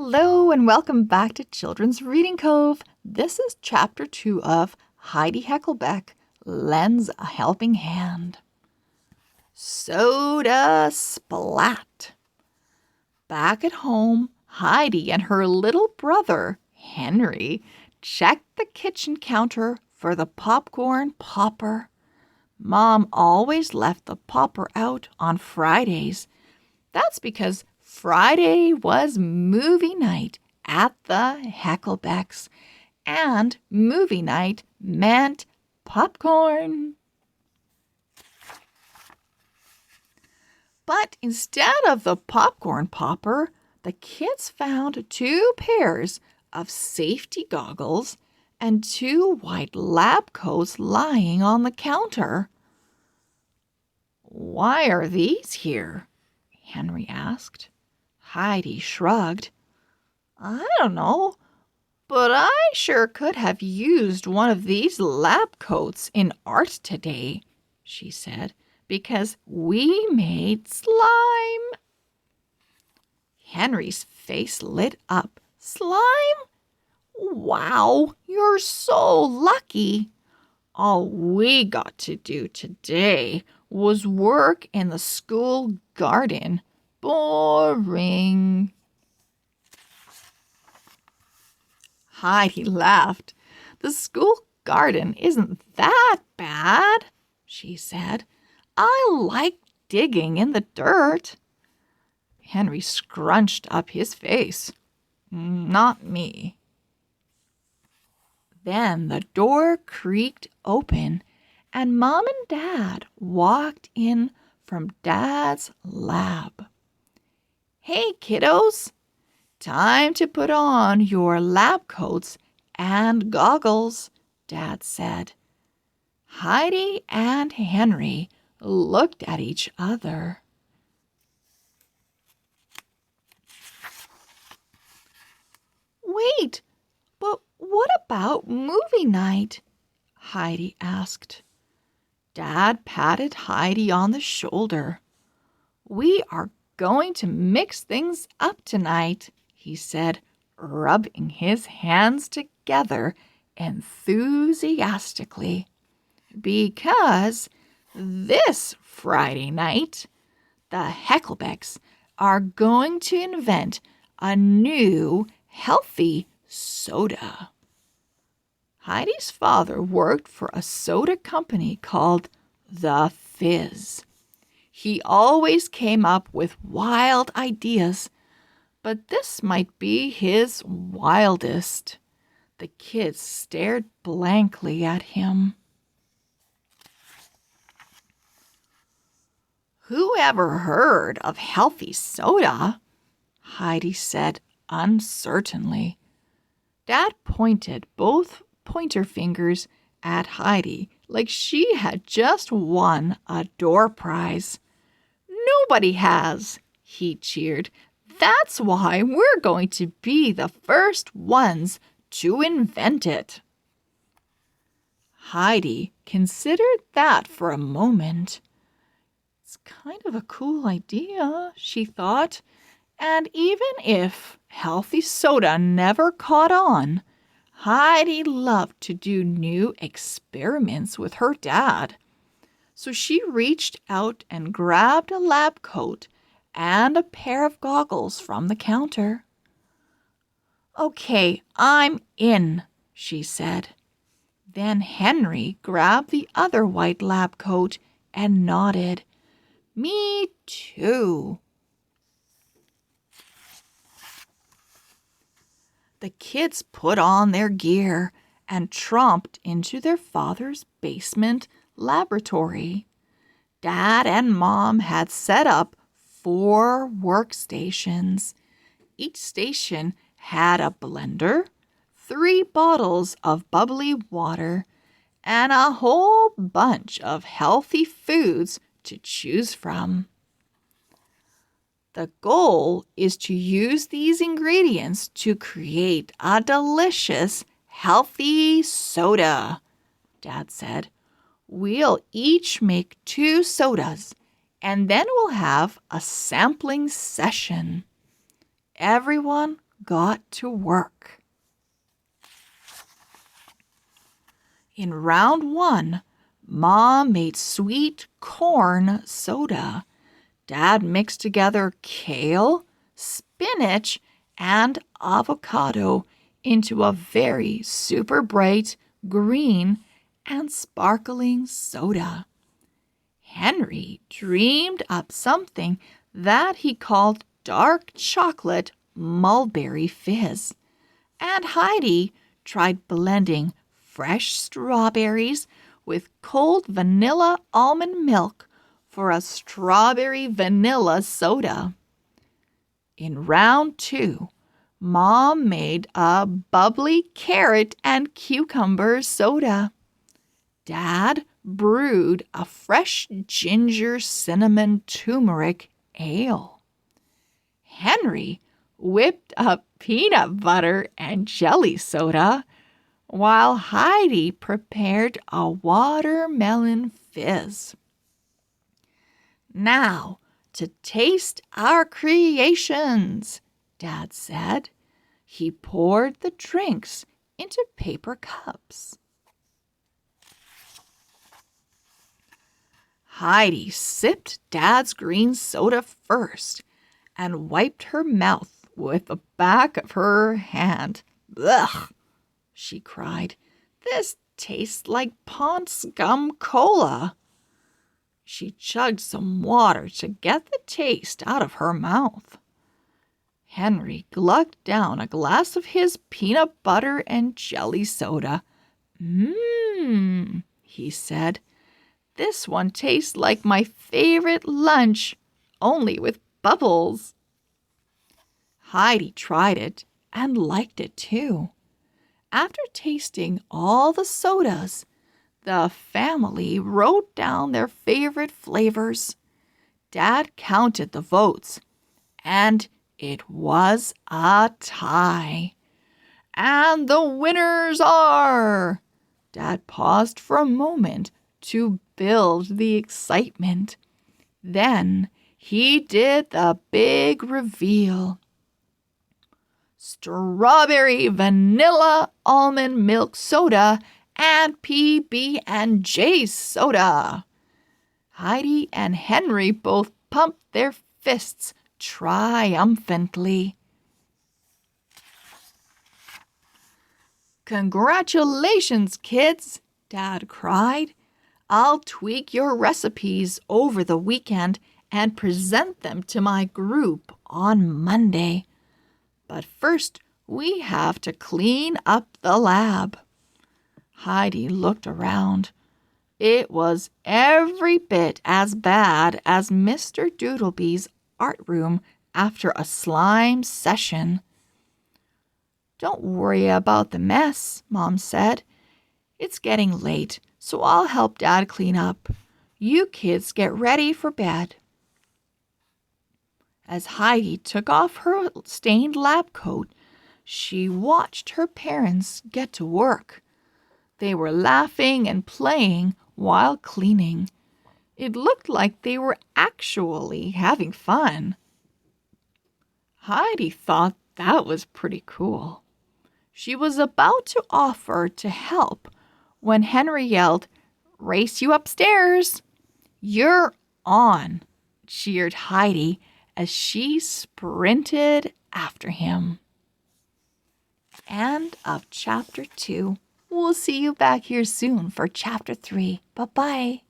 Hello and welcome back to Children's Reading Cove. This is Chapter 2 of Heidi Heckelbeck, Lends a Helping Hand. Soda Splat. Back at home, Heidi and her little brother, Henry, checked the kitchen counter for the popcorn popper. Mom always left the popper out on Fridays. That's because Friday was movie night at the Heckelbecks, and movie night meant popcorn. But instead of the popcorn popper, the kids found 2 pairs of safety goggles and 2 white lab coats lying on the counter. "Why are these here?" Henry asked. Heidi shrugged. "I don't know, but I sure could have used one of these lab coats in art today," she said, "because we made slime." Henry's face lit up. "Slime? Wow, you're so lucky. All we got to do today was work in the school garden. Boring." Heidi laughed. "The school garden isn't that bad," she said. "I like digging in the dirt." Henry scrunched up his face. "Not me." Then the door creaked open, and Mom and Dad walked in from Dad's lab. "Hey, kiddos, time to put on your lab coats and goggles," Dad said. Heidi and Henry looked at each other. "Wait, but what about movie night?" Heidi asked. Dad patted Heidi on the shoulder. "We are going to mix things up tonight," he said, rubbing his hands together enthusiastically. "Because this Friday night, the Heckelbecks are going to invent a new healthy soda." Heidi's father worked for a soda company called The Fizz. He always came up with wild ideas, but this might be his wildest. The kids stared blankly at him. "Who ever heard of healthy soda?" Heidi said uncertainly. Dad pointed both pointer fingers at Heidi like she had just won a door prize. "Nobody has," he cheered. "That's why we're going to be the first ones to invent it." Heidi considered that for a moment. "It's kind of a cool idea," she thought. And even if healthy soda never caught on, Heidi loved to do new experiments with her dad. So she reached out and grabbed a lab coat and a pair of goggles from the counter. "Okay, I'm in," she said. Then Henry grabbed the other white lab coat and nodded. "Me too." The kids put on their gear and tromped into their father's basement laboratory. Dad and Mom had set up 4 workstations. Each station had a blender, 3 bottles of bubbly water, and a whole bunch of healthy foods to choose from. "The goal is to use these ingredients to create a delicious, healthy soda," Dad said. "We'll each make 2 sodas, and then we'll have a sampling session. Everyone got to work. In round 1, Mom made sweet corn soda. Dad mixed together kale, spinach, and avocado into a very super bright green and sparkling soda. Henry dreamed up something that he called dark chocolate mulberry fizz, and Heidi tried blending fresh strawberries with cold vanilla almond milk for a strawberry vanilla soda. In round 2, Mom made a bubbly carrot and cucumber soda. Dad brewed a fresh ginger cinnamon turmeric ale. Henry whipped up peanut butter and jelly soda, while Heidi prepared a watermelon fizz. Now, to taste our creations, Dad said. He poured the drinks into paper cups. Heidi sipped Dad's green soda first and wiped her mouth with the back of her hand. Ugh, she cried. This tastes like pond scum cola. She chugged some water to get the taste out of her mouth. Henry glugged down a glass of his peanut butter and jelly soda. He said. This one tastes like my favorite lunch, only with bubbles. Heidi tried it and liked it too. After tasting all the sodas, the family wrote down their favorite flavors. Dad counted the votes, and it was a tie. And the winners are... Dad paused for a moment to build the excitement. Then he did the big reveal. Strawberry vanilla almond milk soda and PB&J soda. Heidi and Henry both pumped their fists triumphantly. Congratulations, kids, Dad cried. I'll tweak your recipes over the weekend and present them to my group on Monday. But first, we have to clean up the lab. Heidi looked around. It was every bit as bad as Mr. Doodlebee's art room after a slime session. Don't worry about the mess, Mom said. It's getting late, so I'll help Dad clean up. You kids get ready for bed. As Heidi took off her stained lab coat, she watched her parents get to work. They were laughing and playing while cleaning. It looked like they were actually having fun. Heidi thought that was pretty cool. She was about to offer to help when Henry yelled, "Race you upstairs!" "You're on," cheered Heidi as she sprinted after him. End of chapter 2. We'll see you back here soon for chapter 3. Bye-bye.